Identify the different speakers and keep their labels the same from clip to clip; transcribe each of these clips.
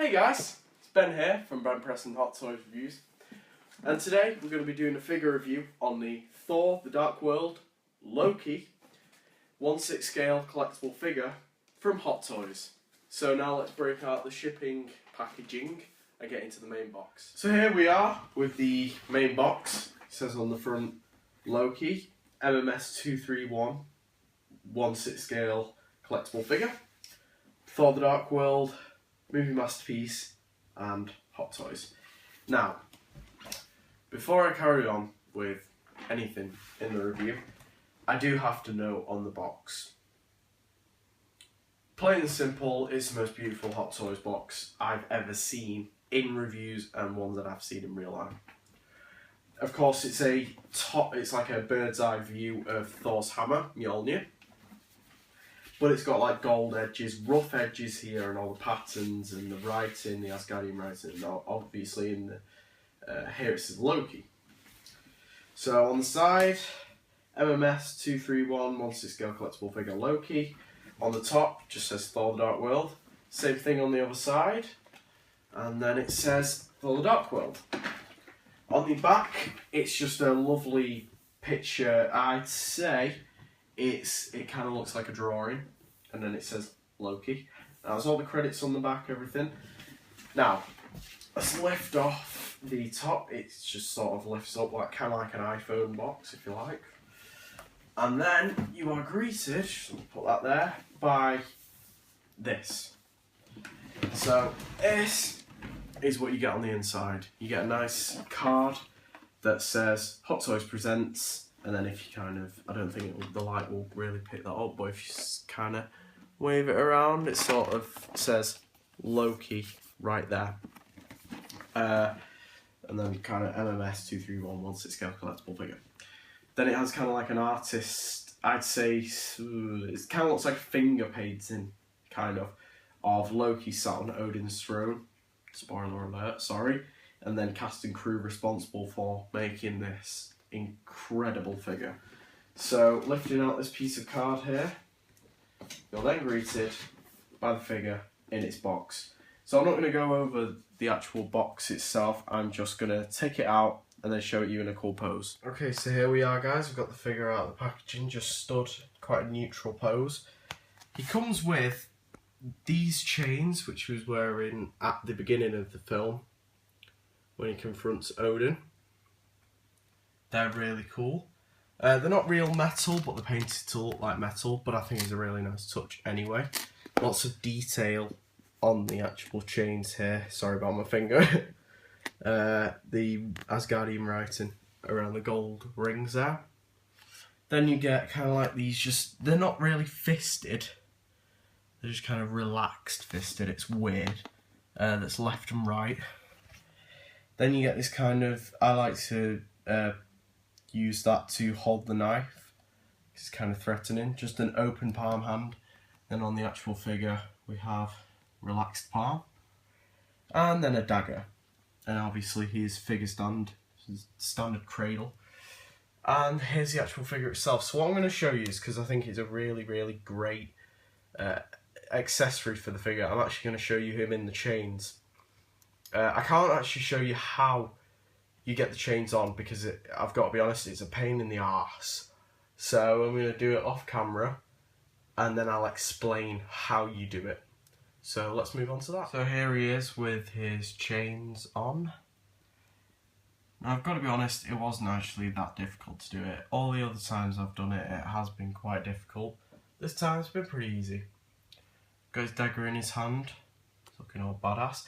Speaker 1: Hey guys, it's Ben here from Ben Preston Hot Toys Reviews, and today we're going to be doing a figure review on the Thor: The Dark World Loki 1/6 scale collectible figure from Hot Toys. So now let's break out the shipping packaging and get into the main box. So here we are with the main box. It says on the front Loki MMS 231 1/6 scale collectible figure, Thor: The Dark World movie masterpiece, and Hot Toys. Now, before I carry on with anything in the review, I do have to note on the box, plain and simple, it's the most beautiful Hot Toys box I've ever seen in reviews and ones that I've seen in real life. Of course, it's like a bird's eye view of Thor's hammer, Mjolnir. But it's got like gold edges, rough edges here, and all the patterns and the writing, the Asgardian writing, and obviously in the here it says Loki. So on the side, MMS 231 1/6 scale collectible figure Loki. On the top, just says Thor: The Dark World. Same thing on the other side, and then it says Thor: The Dark World. On the back, it's just a lovely picture. I'd say it kind of looks like a drawing, and then it says Loki. Now there's all the credits on the back, everything. Now, let's lift off the top. It just sort of lifts up like kind of like an iPhone box, if you like. And then you are greeted, so I'll put that there, by this. So this is what you get on the inside. You get a nice card that says Hot Toys Presents. And then if you kind of, I don't think the light will really pick that up, but if you kind of wave it around, it sort of says Loki right there. And then kind of MMS 231 1/6 scale collectible figure. Then it has kind of like an artist, I'd say, it kind of looks like a finger painting, kind of Loki sat on Odin's throne. Spoiler alert, sorry. And then cast and crew responsible for making this incredible figure. So lifting out this piece of card here, you're then greeted by the figure in its box. So I'm not going to go over the actual box itself, I'm just going to take it out and then show it you in a cool pose. Okay, so here we are guys, we've got the figure out of the packaging, just stood quite a neutral pose. He comes with these chains, which he was wearing at the beginning of the film when he confronts Odin. They're really cool. They're not real metal, but they're painted to look like metal, but I think it's a really nice touch anyway. Lots of detail on the actual chains here. Sorry about my finger. The Asgardian writing around the gold rings there. Then you get kind of like these, they're not really fisted. They're just kind of relaxed fisted. It's weird. That's left and right. Then you get this kind of, I like to use that to hold the knife. It's kind of threatening, just an open palm hand. Then on the actual figure we have relaxed palm, and then a dagger, and obviously his figure stand, his standard cradle. And here's the actual figure itself. So what I'm going to show you is, because I think it's a really great accessory for the figure, I'm actually going to show you him in the chains. I can't actually show you how you get the chains on, because I've got to be honest, it's a pain in the arse. So I'm going to do it off camera, and then I'll explain how you do it. So let's move on to that. So here he is with his chains on. Now I've got to be honest, it wasn't actually that difficult to do it. All the other times I've done it, it has been quite difficult. This time it's been pretty easy. Got his dagger in his hand, looking all badass.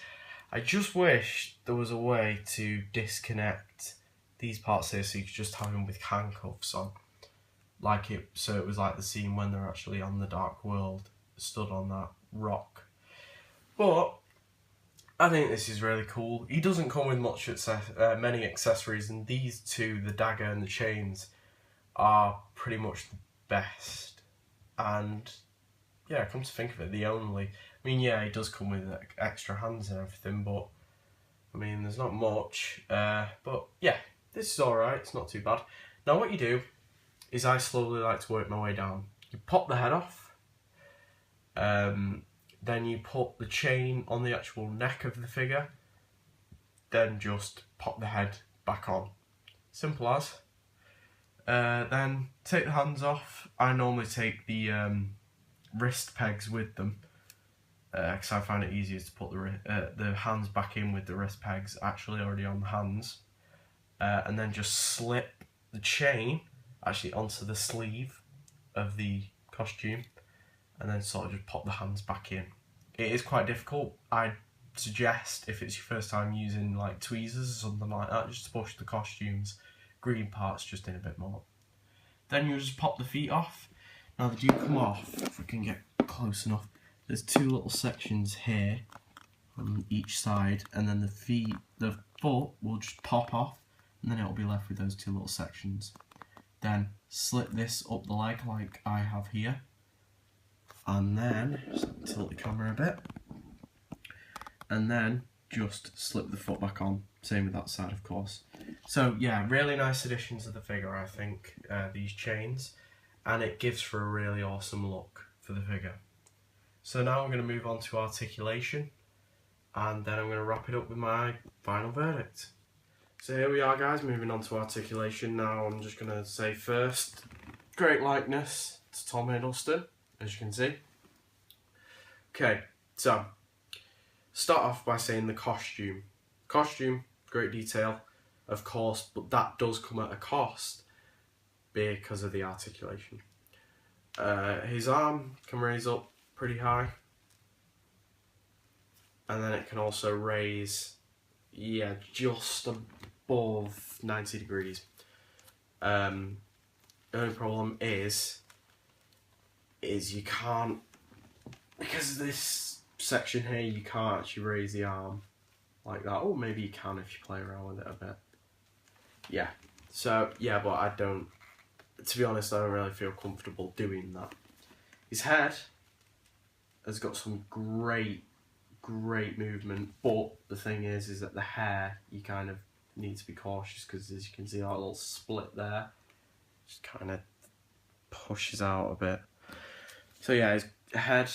Speaker 1: I just wish there was a way to disconnect these parts here so you could just have them with handcuffs on. So it was like the scene when they're actually on the Dark World, stood on that rock. But I think this is really cool. He doesn't come with many accessories, and these two, the dagger and the chains, are pretty much the best. And yeah, come to think of it, the only. I mean, yeah, he does come with extra hands and everything, but I mean, there's not much. But yeah, this is alright, it's not too bad. Now what you do is I slowly like to work my way down. You pop the head off, Then you put the chain on the actual neck of the figure, then just pop the head back on. Simple as. Then take the hands off. I normally take the wrist pegs with them, because I find it easier to put the hands back in with the wrist pegs actually already on the hands, and then just slip the chain actually onto the sleeve of the costume, and then sort of just pop the hands back in. It is quite difficult. I'd suggest, if it's your first time using like tweezers or something like that, just to push the costume's green parts just in a bit more. Then you just pop the feet off. Now they do come off, if we can get close enough. There's two little sections here on each side, and then the foot will just pop off, and then it'll be left with those two little sections. Then slip this up the leg like I have here, and then just tilt the camera a bit, and then just slip the foot back on. Same with that side, of course. So yeah, really nice additions to the figure, I think, these chains, and it gives for a really awesome look for the figure. So now I'm going to move on to articulation, and then I'm going to wrap it up with my final verdict. So here we are, guys, moving on to articulation. Now I'm just going to say first, great likeness to Tom Hiddleston, as you can see. Okay, so start off by saying the costume. Costume, great detail, of course, but that does come at a cost because of the articulation. His arm can raise up pretty high, and then it can also raise, yeah, just above 90 degrees. The only problem is you can't, because of this section here, you can't actually raise the arm like that. Oh, maybe you can if you play around with it a bit. Yeah, so, yeah, but I don't, to be honest, I don't really feel comfortable doing that. His head has got some great movement, but the thing is that the hair, you kind of need to be cautious, because as you can see, that little split there just kind of pushes out a bit. So yeah, his head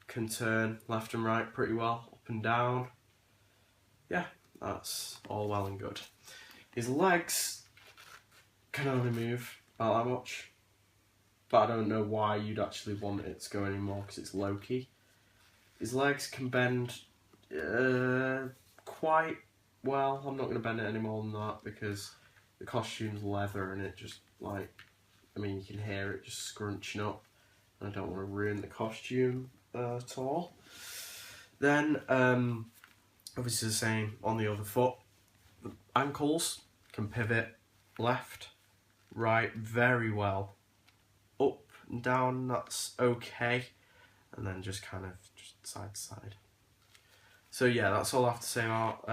Speaker 1: can turn left and right pretty well, up and down. Yeah, that's all well and good. His legs can only move about that much, but I don't know why you'd actually want it to go anymore, because it's Loki. His legs can bend quite well. I'm not going to bend it any more than that, because the costume's leather and it just, like, I mean, you can hear it just scrunching up, and I don't want to ruin the costume at all. Then, obviously the same on the other foot. The ankles can pivot left, right very well. Up and down, that's okay. And then just kind of just side to side. So yeah, that's all I have to say about...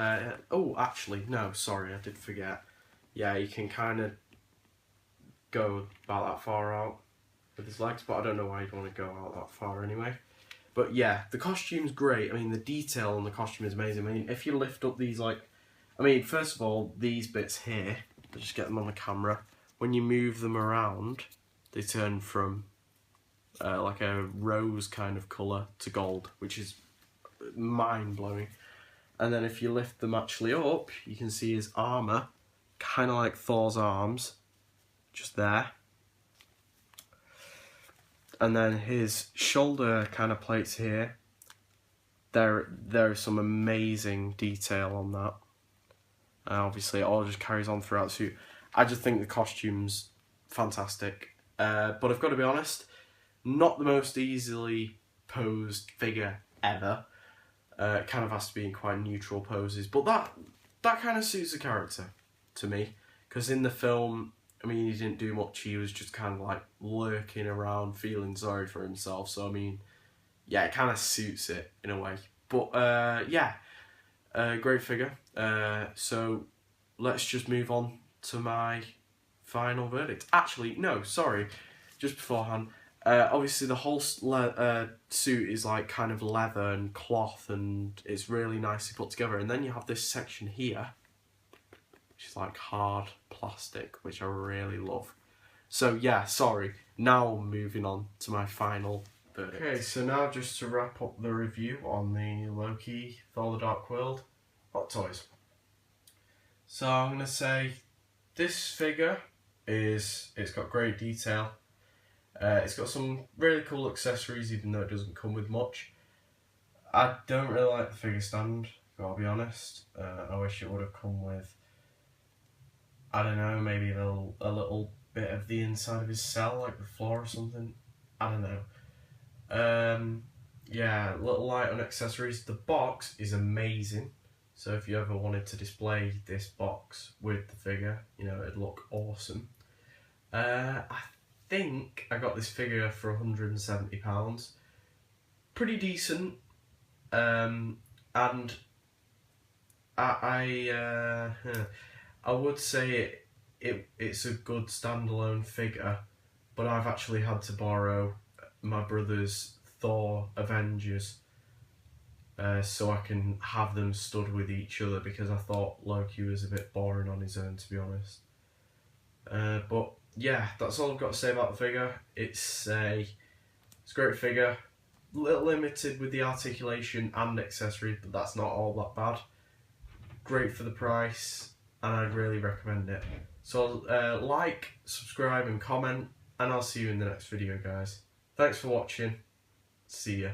Speaker 1: oh, actually, no, sorry, I did forget. Yeah, you can kind of go about that far out with his legs, but I don't know why you'd want to go out that far anyway. But yeah, the costume's great. I mean, the detail on the costume is amazing. I mean, if you lift up these, like... I mean, first of all, these bits here, I'll just get them on the camera. When you move them around, they turn from like a rose kind of colour to gold, which is mind-blowing. And then if you lift them actually up, you can see his armour, kind of like Thor's arms, just there. And then his shoulder kind of plates here, there is some amazing detail on that. Obviously, it all just carries on throughout the suit. I just think the costume's fantastic. But I've got to be honest, not the most easily posed figure ever. It kind of has to be in quite neutral poses, but that kind of suits the character to me, because in the film, I mean, he didn't do much. He was just kind of like lurking around, feeling sorry for himself. So I mean, yeah, it kind of suits it in a way. But yeah, great figure. So let's just move on to my final verdict. Actually, no, sorry, just beforehand. Obviously, the whole suit is like kind of leather and cloth, and it's really nicely put together. And then you have this section here, which is like hard plastic, which I really love. So yeah, sorry. Now moving on to my final
Speaker 2: verdict.
Speaker 1: Okay, so now just to wrap up the review on the Loki Thor the Dark World Hot Toys. So I'm going to say this figure it's got great detail. It's got some really cool accessories even though it doesn't come with much. I don't really like the figure stand, gotta be honest. I wish it would have come with, I don't know, maybe a little bit of the inside of his cell, like the floor or something. I don't know. Yeah, a little light on accessories. The box is amazing. So if you ever wanted to display this box with the figure, you know, it'd look awesome. I think I got this figure for £170. Pretty decent. And I would say it's a good standalone figure, but I've actually had to borrow my brother's Thor Avengers so I can have them stood with each other, because I thought Loki was a bit boring on his own, to be honest. But yeah, that's all I've got to say about the figure. It's a great figure, a little limited with the articulation and accessories, but that's not all that bad. Great for the price, and I'd really recommend it. So like, subscribe and comment, and I'll see you in the next video, guys. Thanks for watching. See ya.